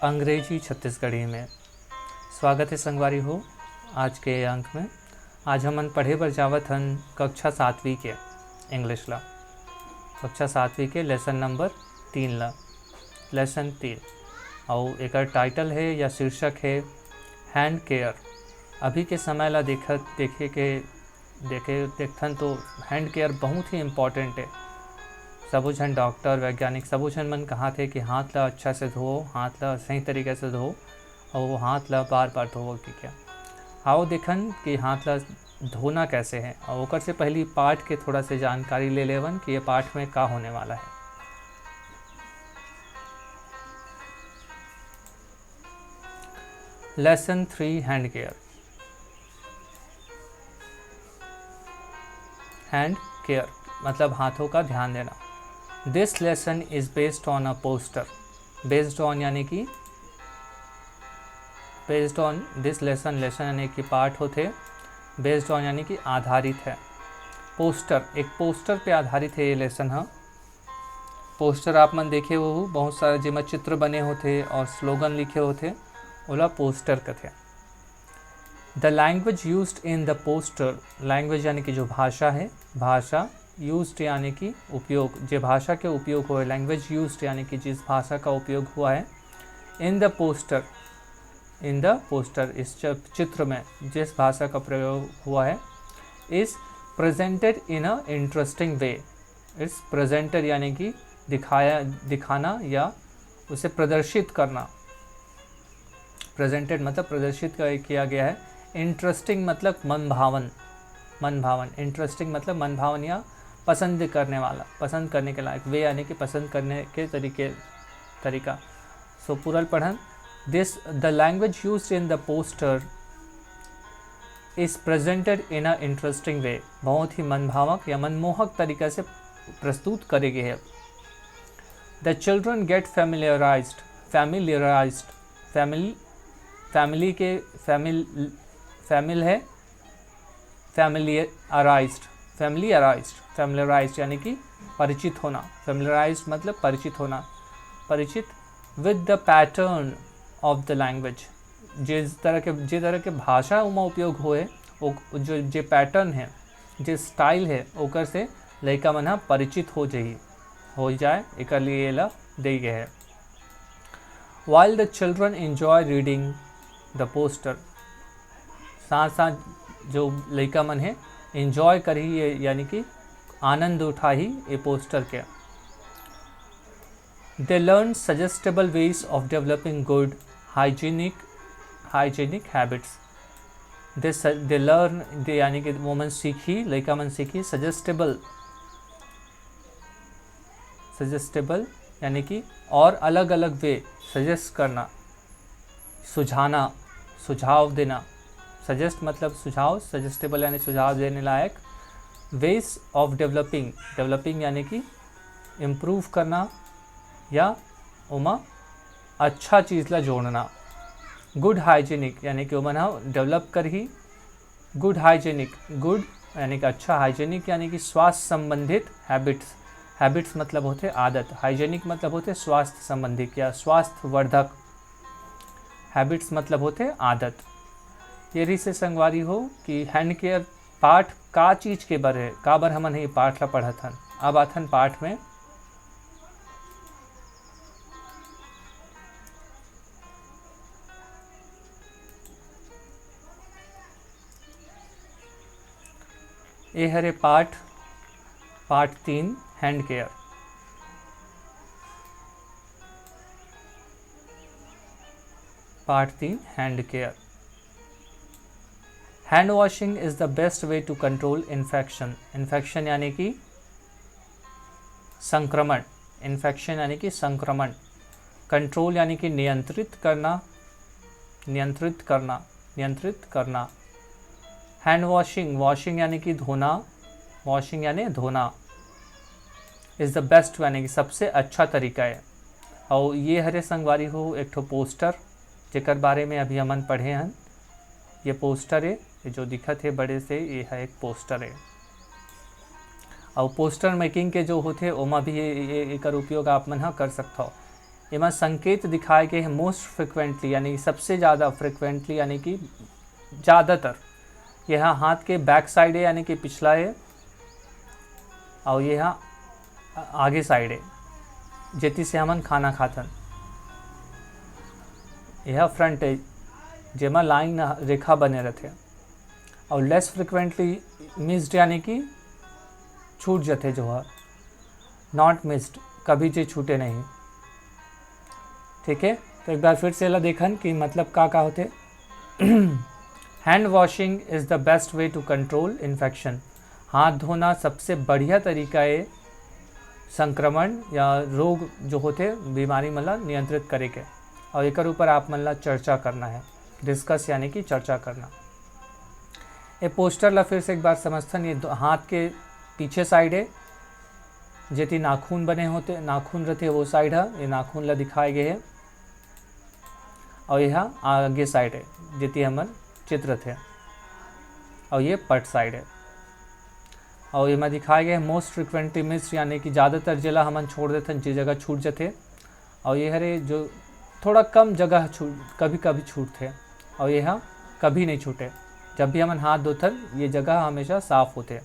अंग्रेजी छत्तीसगढ़ी में स्वागत है संगवारी हो। आज के अंक में आज हमन पढ़े बर जावत हन कक्षा 7वीं के इंग्लिश ला। कक्षा 7वीं के लेसन नंबर 3 ला, लेसन 3 और एक टाइटल है या शीर्षक है हैंड केयर। अभी के समय ला देखथन तो हैंड केयर बहुत ही इम्पॉर्टेंट है। सबो झन डॉक्टर वैज्ञानिक सबो झन मन कहा थे कि हाथ ला अच्छा से धो, हाथ ला सही तरीके से धो और हाथ ला बार बार धो कि क्या। आओ देखन कि हाथ ला धोना कैसे है और ओकर से पहली पाठ के थोड़ा से जानकारी ले लेवन कि ये पाठ में का होने वाला है। Lesson 3 hand care. Hand care मतलब हाथों का ध्यान देना। This lesson is based on a poster. Based on यानी कि बेस्ड ऑन दिस लेसन यानी कि पाठ होते। बेस्ड ऑन यानी कि आधारित है। पोस्टर एक पोस्टर पे आधारित है ये लेसन। हाँ, पोस्टर आप मन देखे हो बहुत सारे जिसमें चित्र बने होते और स्लोगन लिखे होते, ओला पोस्टर कहते। The language used in the poster. Language यानी कि जो भाषा है, भाषा यूज्ड यानी कि उपयोग, जो भाषा के उपयोग हुए। लैंग्वेज यूज्ड यानी कि जिस भाषा का उपयोग हुआ है। In the poster, in the poster इस चित्र में जिस भाषा का प्रयोग हुआ है। Is presented in a interesting way. इस प्रेजेंटेड यानी कि दिखाना या उसे प्रदर्शित करना। प्रेजेंटेड मतलब प्रदर्शित किया गया है। इंटरेस्टिंग मतलब मन भावन। इंटरेस्टिंग मतलब मन भावन या पसंद करने वाला, पसंद करने के लायक। वे यानी कि पसंद करने के तरीका। सो पूरल पढ़न। This the language used in the poster is presented in a interesting way. बहुत ही मनभावक या मनमोहक तरीका से प्रस्तुत करे गए है। The children get familiarized. Family के फैमिल है फैमिलियराइज्ड यानी कि परिचित होना। फैमिलियराइज्ड मतलब परिचित होना। परिचित with the pattern of the language. जिस तरह के भाषा उमा उपयोग होए, जो पैटर्न है, जो स्टाइल है, ओकर से लड़का मन परिचित हो जाए एक लिए ला दे गए है। While the children enjoy reading the poster. साथ साथ जो लड़का मन है एंजॉय कर ही यानी कि आनंद उठा ही ये पोस्टर के। They learn suggestible ways of developing good hygienic habits. They learn यानी कि वो मन सीखी, लड़का मन सीखी सजेस्टेबल यानी कि और अलग अलग वे, सजेस्ट करना, सुझाव देना। सजेस्ट मतलब सुझाव, सजेस्टेबल यानी सुझाव देने लायक। वेज ऑफ डेवलपिंग यानी कि इम्प्रूव करना या उमा अच्छा चीज़ ला जोड़ना। गुड हाइजीनिक यानी कि उमन डेवलप कर ही। गुड हाइजीनिक, गुड यानी कि अच्छा, हाइजीनिक यानी कि स्वास्थ्य संबंधित हैबिट्स मतलब होते आदत। हाइजीनिक मतलब होते स्वास्थ्य संबंधित या स्वास्थ्य वर्धक। हैबिट्स मतलब होते आदत। ये री से संगवारी हो कि हैंड केयर पाठ का चीज के बर है, का बर हमन ये पाठ ला पढ़त हन। अब आथन पाठ में। ये हरे पाठ 3 हैंड केयर। पाठ 3 hand care. Hand washing is the best way to control infection. Infection यानी कि संक्रमण। इन्फेक्शन यानी कि संक्रमण। कंट्रोल यानी कि नियंत्रित करना। हैंड वॉशिंग यानी कि धोना। वॉशिंग यानी धोना। इज़ द बेस्ट यानी कि सबसे अच्छा तरीका है। और ये हरे संगवारी हो एक ठो पोस्टर जेकर बारे में अभी हमन पढ़े हन। ये पोस्टर है, ये जो दिखत है बड़े से, ये है एक पोस्टर है। और पोस्टर मेकिंग के जो होते ओमा भी ये एकर उपयोग आप मन कर सकते हो। एमा संकेत दिखाए गए हैं मोस्ट फ्रिक्वेंटली यानी सबसे ज़्यादा फ्रिक्वेंटली यानी कि ज़्यादातर। यह हाथ के बैक साइड है यानी कि पिछला है, और यह आगे साइड है जेती से हमन खाना खाथन। यह फ्रंट है जेमा लाइन रेखा बने रहते। और लेस फ्रिक्वेंटली मिस्ड यानी कि छूट जाते जो है, नॉट मिस्ड कभी जे छूटे नहीं। ठीक है, तो एक बार फिर से ला देखन कि मतलब का होते। Hand washing is the best way to control infection. हाथ धोना सबसे बढ़िया तरीका है संक्रमण या रोग जो होते बीमारी मतलब नियंत्रित करे के। और एक ऊपर आप मतलब चर्चा करना है, डिस्कस यानी कि चर्चा करना। ये पोस्टर ला फिर से एक बार समझथन। ये हाथ के पीछे साइड है जेती नाखून बने होते, नाखून रहते वो साइड है, ये नाखून ला दिखाए गए है। और यह आगे साइड है जेती हमन चित्र थे, और ये पट साइड है। और ये में दिखाए गए मोस्ट फ्रिक्वेंटली मिस्ड यानी कि ज़्यादातर जिला हमन छोड़ देते जे जगह छूट जाते। और ये हरे जो थोड़ा कम जगह कभी कभी छूटते, और यह कभी नहीं छूटे। जब भी हमन हाथ धोथन ये जगह हमेशा साफ होते।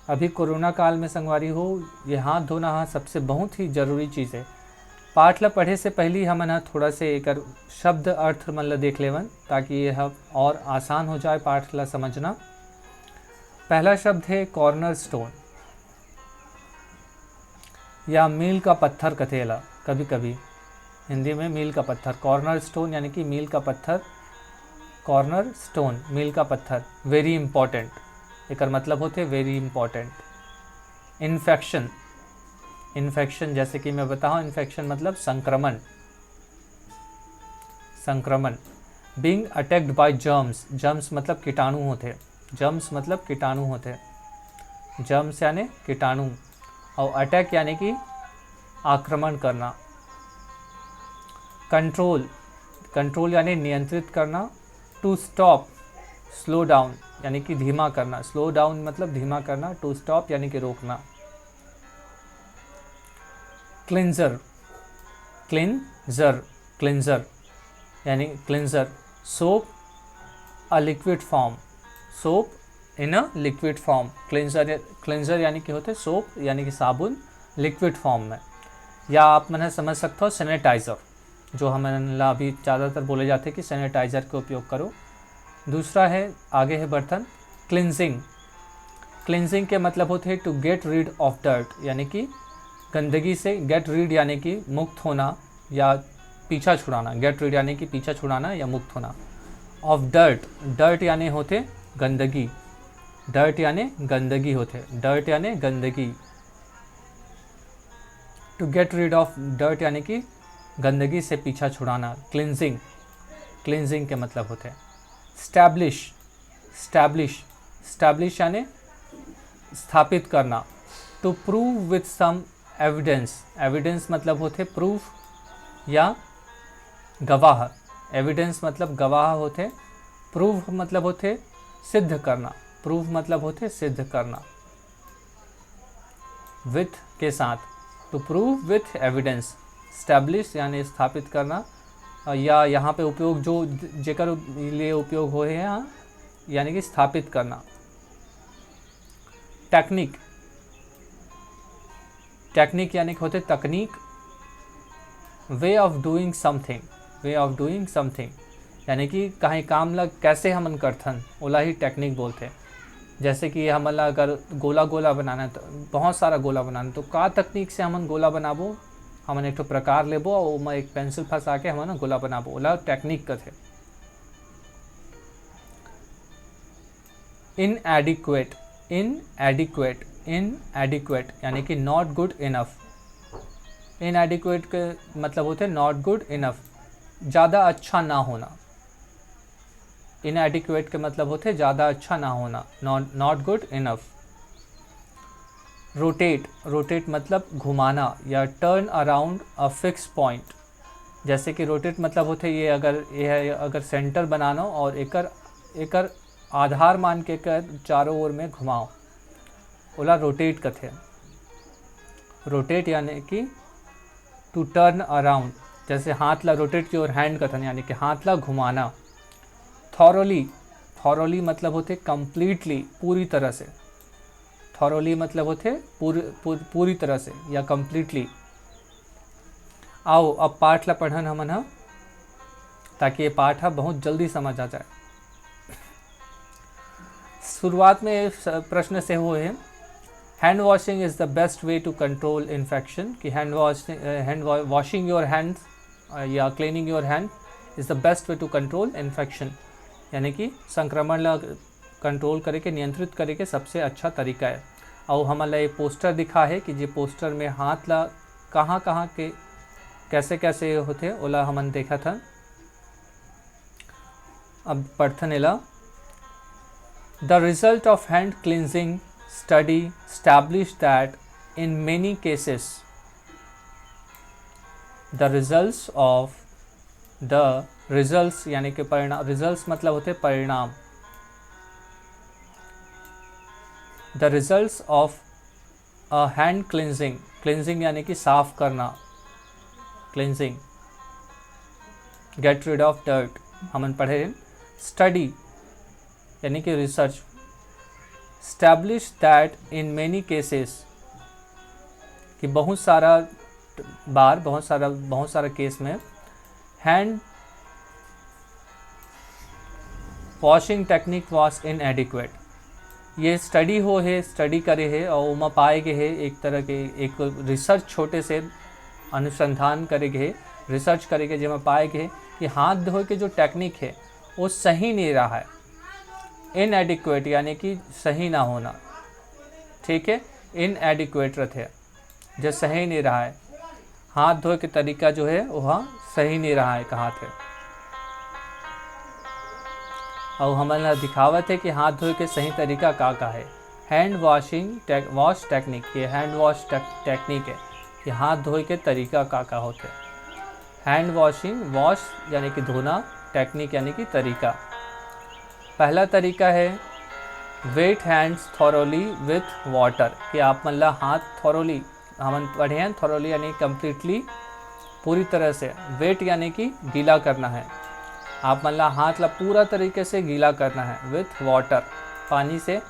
अभी कोरोना काल में संगवारी हो, ये हाथ धोना हाँ सबसे बहुत ही जरूरी चीज़ है। पाठ ला पढ़े से पहले हमन थोड़ा से एक शब्द अर्थ मन ला देख लेवन ताकि यह और आसान हो जाए पाठ ला समझना। पहला शब्द है कॉर्नर स्टोन या मील का पत्थर कथेला। कभी कभी हिंदी में मील का पत्थर, कॉर्नर स्टोन यानी कि मील का पत्थर, कॉर्नर स्टोन मील का पत्थर। वेरी इंपॉर्टेंट एक मतलब होते वेरी इंपॉर्टेंट। इन्फेक्शन, इन्फेक्शन जैसे कि मैं बताऊँ, इन्फेक्शन मतलब संक्रमण, संक्रमण। Being attacked by germs, germs मतलब कीटाणु होते, जर्म्स मतलब कीटाणु होते, जर्म्स यानी कीटाणु। और अटैक यानी कि आक्रमण करना। कंट्रोल, कंट्रोल यानी नियंत्रित करना। टू स्टॉप, स्लो डाउन यानी कि धीमा करना, स्लो डाउन मतलब धीमा करना। टू स्टॉप यानी कि रोकना। क्लिंजर, क्लिंजर, क्लिंजर यानी cleanser. Soap a liquid form, soap in a liquid form. Cleanser, cleanser यानी कि होते सोप यानी कि साबुन लिक्विड फॉर्म में। या आप मैंने समझ सकते हो सैनिटाइज़र, जो हमें अभी ज़्यादातर बोले जाते हैं कि सैनिटाइज़र का उपयोग करो। दूसरा है, आगे है बर्तन, क्लिनजिंग। क्लिनजिंग के मतलब होते हैं to get rid of dirt यानी कि गंदगी से। गेट रीड यानी कि मुक्त होना या पीछा छुड़ाना। गेट रीड यानी कि पीछा छुड़ाना या मुक्त होना। ऑफ डर्ट, डर्ट यानी होते गंदगी, डर्ट यानी गंदगी होते, डर्ट यानी गंदगी। To get rid of dirt यानी कि गंदगी से पीछा छुड़ाना। क्लिनजिंग, क्लिनजिंग के मतलब होते हैं। स्टैब्लिश, स्टैब्लिश, स्टैब्लिश यानी स्थापित करना। To prove with some evidence, evidence मतलब होते प्रूफ या गवाह। एविडेंस मतलब गवाह होते, प्रूफ मतलब होते सिद्ध करना, प्रूफ मतलब होते सिद्ध करना विथ के साथ। To prove with evidence, establish यानी स्थापित करना। या यहाँ पे उपयोग जो जेकर लिए उपयोग हो यहाँ यानी कि स्थापित करना। टेक्निक, टेक्निक यानी कि होते तकनीक। Way of doing something, way of doing something यानी कि कहीं काम लग कैसे हमन करथन ओला ही टेक्निक बोलते। जैसे कि हमला अगर गोला गोला बनाना है, तो बहुत सारा गोला बनाना, तो का तकनीक से हमन गोला बनाबो, हमन एक तो प्रकार लेबो और ओमा एक पेंसिल फंसा के हमन गोला बनाबो, ओला टेक्निक कथे। इनएडिक्वेट, इनएडिक्वेट, इनएडिक्वेट यानी कि नॉट गुड इनफ। इनएडिक्वेट के मतलब होते नॉट गुड इनफ, ज़्यादा अच्छा ना होना। इनएडिक्वेट के मतलब होते ज़्यादा अच्छा ना होना, not good enough. Rotate, rotate मतलब घुमाना या turn around a fix point. जैसे कि रोटेट मतलब होते ये अगर सेंटर बनाना और एकर आधार मान के कर चारों ओर में घुमाओ, ओला रोटेट कथे। रोटेट यानी कि टू टर्न अराउंड, जैसे हाथ ला रोटेट योर हैंड कथन यानी कि हाथ ला घुमाना। थॉरोली, थॉरोली मतलब होते कंप्लीटली, पूरी तरह से। थॉरोली मतलब होते पूरी तरह से या कंप्लीटली। आओ अब पाठ ला पढ़न हमन ह, ताकि ये पाठ बहुत जल्दी समझ आ जाए। शुरुआत में प्रश्न से हुए हैं, hand washing is the best way to control infection, कि हैंड वॉशिंग योर हैंड्स या cleaning your hand is the best way to control infection, यानी कि संक्रमण ला कंट्रोल करे के, नियंत्रित करे के सबसे अच्छा तरीका है। और हमारा ये पोस्टर दिखा है कि ये पोस्टर में हाथ ला कहाँ कहाँ के कैसे कैसे होते ओला हमन देखा था। अब पढ़थन एला, the result of hand cleansing study establish that in many cases, the results of, the results यानी कि परिणाम, रिजल्ट्स मतलब होते परिणाम, the results of a hand cleansing, cleansing यानी कि साफ करना, cleansing, get rid of dirt हमन पढ़े। स्टडी यानी कि research, establish that in many cases, कि बहुत सारा बार, बहुत सारा केस में hand washing technique was inadequate. ये स्टडी हो है, स्टडी करे है और उमा पाए गए है, एक तरह के एक रिसर्च, छोटे से अनुसंधान करे गए, रिसर्च करे गए, जिसमें पाए गए कि हाथ धोए के जो टेक्निक है वो सही नहीं रहा है। इनएडिक्वेट यानी कि सही ना होना, ठीक है, इनएडिक्वेट रहते हैं, जो सही नहीं रहा है, हाथ धोए के तरीका जो है वह सही नहीं रहा है कहाँ थे। और हमारा दिखावत है कि हाथ धोए के सही तरीका का है। हैंड वॉशिंग वॉश टेक्निक, ये हैंड वॉश टेक्निक है कि हाथ धोए के तरीका का होते। हैंड वॉशिंग, वॉश यानी कि धोना, टेक्निक यानी कि तरीका। पहला तरीका है wet hands thoroughly with water, कि आप मतलब हाथ थॉरोली, हम पढ़े हैं थॉरोली यानी कम्प्लीटली, पूरी तरह से। वेट यानी कि गीला करना है, आप मतलब हाथ ला पूरा तरीके से गीला करना है। विथ वाटर, पानी से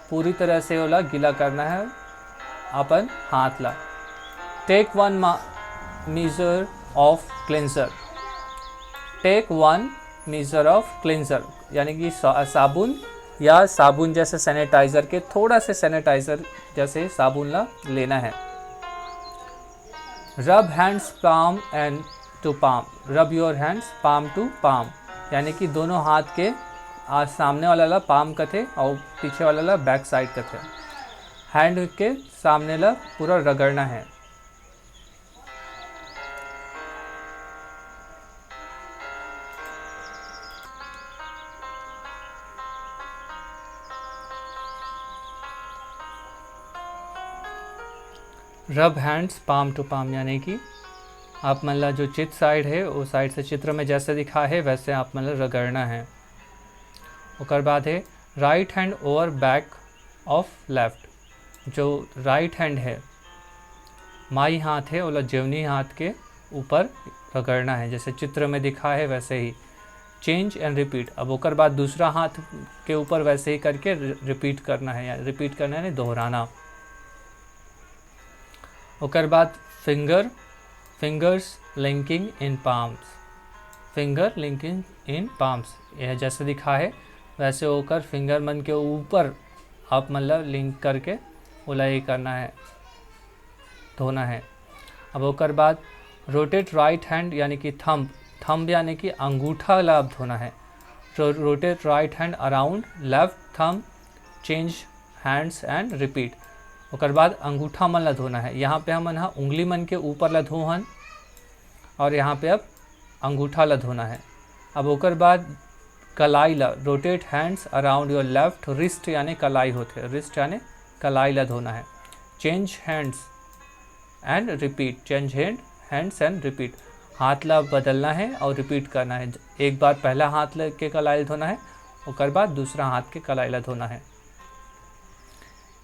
पूरी तरह से ओला गीला करना है अपन हाथ ला। Take one measure of cleanser, take one measure of cleanser यानी कि साबुन या साबुन जैसे सैनिटाइज़र के, थोड़ा से सैनिटाइज़र जैसे साबुन ला लेना है। Rub hands palm and to palm, rub your hands palm to palm, यानी कि दोनों हाथ के सामने वाला ला पाम कथे और पीछे वाला ला बैक साइड कथे। हैंड के सामने ला पूरा रगड़ना है। Rub hands palm to palm यानी कि आप मतलब जो चित साइड है वो साइड से चित्र में जैसे दिखा है वैसे आप मतलब रगड़ना है। उसके बाद है right hand over back of left, जो राइट हैंड है, माई हाथ है और जेवनी हाथ के ऊपर रगड़ना है, जैसे चित्र में दिखा है वैसे ही। चेंज एंड रिपीट, अब उसके बाद दूसरा हाथ के ऊपर वैसे ही करके रिपीट करना है, या रिपीट करना है दोहराना। उसके बाद फिंगर्स लिंकिंग इन पाम्स, फिंगर लिंकिंग इन पाम्स, यह जैसे दिखा है वैसे होकर फिंगर मन के ऊपर आप मतलब लिंक करके उलाई करना है, धोना है। अब उसके बाद रोटेट राइट हैंड यानी कि थंब, थंब यानी कि अंगूठा लाभ धोना है। Rotate right hand around left thumb, change hands and repeat. उसके बाद अंगूठा मन ला धोना है, यहाँ पे हम उंगली मन के ऊपर ला धोहन और यहाँ पे अब अंगूठा ला धोना है। अब उसके बाद कलाई ला, rotate hands around your left wrist यानी कलाई होते, रिस्ट यानी कलाई ला धोना है। Change hands and repeat, change hands and repeat, हाथ ला बदलना है और रिपीट करना है। एक बार पहला हाथ के कलाई धोना है, उसके बाद दूसरा हाथ के कलाई ला धोना है।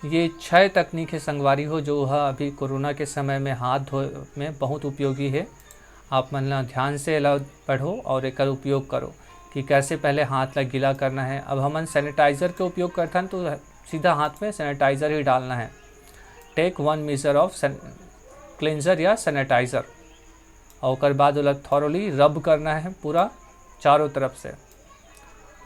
ये 6 तकनीक है संगवारी हो जो है अभी कोरोना के समय में हाथ धोए में बहुत उपयोगी है। आप मन ध्यान से एला पढ़ो और एकर उपयोग करो कि कैसे पहले हाथ ला गीला करना है। अब हमन सैनिटाइज़र के उपयोग करथन तो सीधा हाथ में सैनिटाइज़र ही डालना है। टेक 1 मीजर ऑफ क्लेंजर या सैनिटाइज़र और ओकर बाद ओला थॉरोली रब करना है पूरा चारों तरफ से,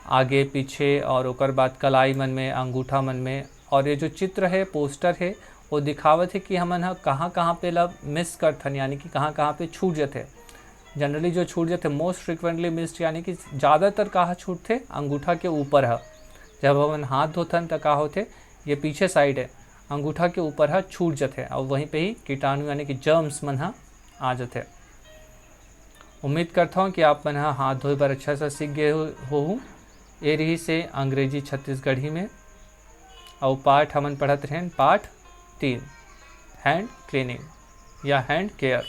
आगे पीछे और ओकर बाद कलाई मन में, अंगूठा मन में। और ये जो चित्र है, पोस्टर है, वो दिखावत है कि हमन ह कहाँ कहाँ पे ला मिस करथन, यानी कि कहाँ कहाँ पे छूट जाते। जनरली जो छूट जाते मोस्ट फ्रिक्वेंटली मिस्ड, यानी कि ज़्यादातर कहाँ छूटते, अंगूठा के ऊपर है। जब हमन हाथ धोथन तो का होते, ये पीछे साइड है, अंगूठा के ऊपर है छूट जाते और वहीं पे ही कीटाणु यानी कि जर्म्स मन आ जाते। उम्मीद करता हूँ कि आप मन हाथ धोए पर अच्छा से सीख गए हो। ये रही से अंग्रेजी छत्तीसगढ़ी में और पाठ हमन पढ़त रहें, पाठ 3 हैंड क्लीनिंग या हैंड केयर।